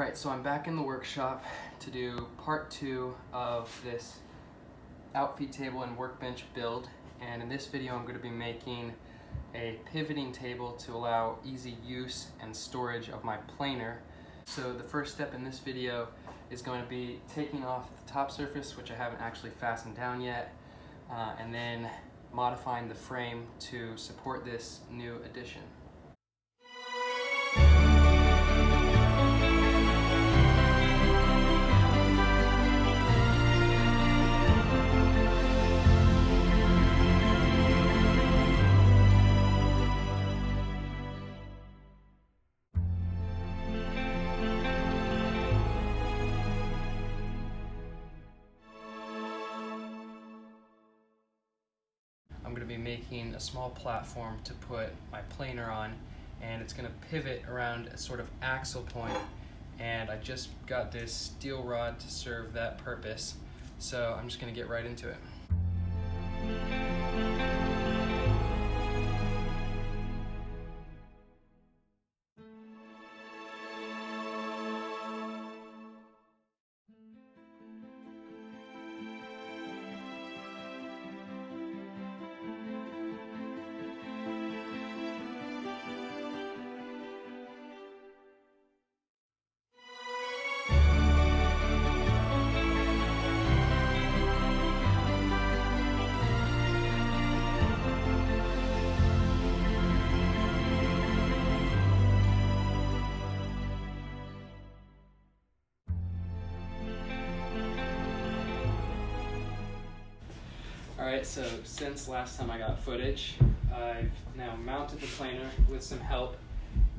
Alright, so I'm back in the workshop to do part 2 of this outfeed table and workbench build, and in this video I'm going to be making a pivoting table to allow easy use and storage of my planer. So the first step in this video is going to be taking off the top surface, which I haven't actually fastened down yet, and then modifying the frame to support this new addition. I'm going to be making a small platform to put my planer on, and it's going to pivot around a sort of axle point, and I just got this steel rod to serve that purpose, so I'm just going to get right into it. Alright, so since last time I got footage, I've now mounted the planer with some help,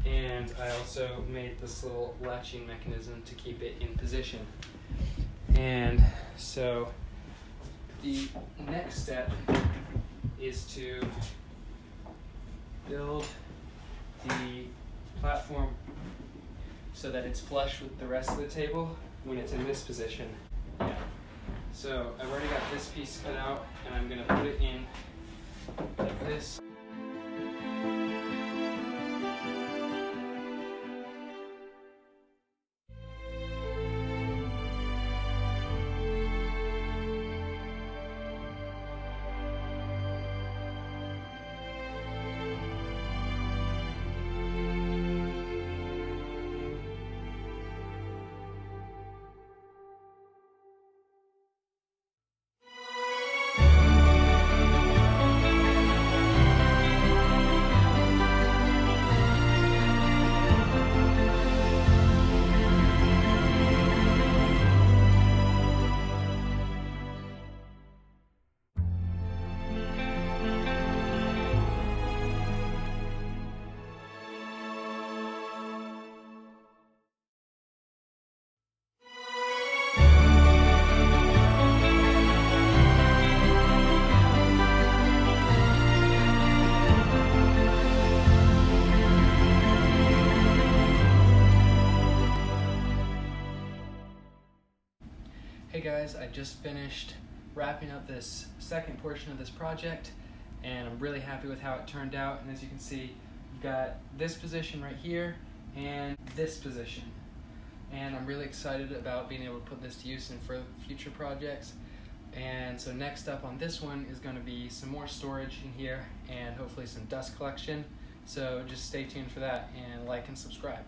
and I also made this little latching mechanism to keep it in position. And so the next step is to build the platform so that it's flush with the rest of the table when it's in this position. Yeah. So I've already got this piece cut out, and I'm going to put it in like this. Hey guys, I just finished wrapping up this second portion of this project, and I'm really happy with how it turned out. And as you can see, we've got this position right here and this position, and I'm really excited about being able to put this to use in for future projects. And so next up on this one is going to be some more storage in here and hopefully some dust collection, so just stay tuned for that and like and subscribe.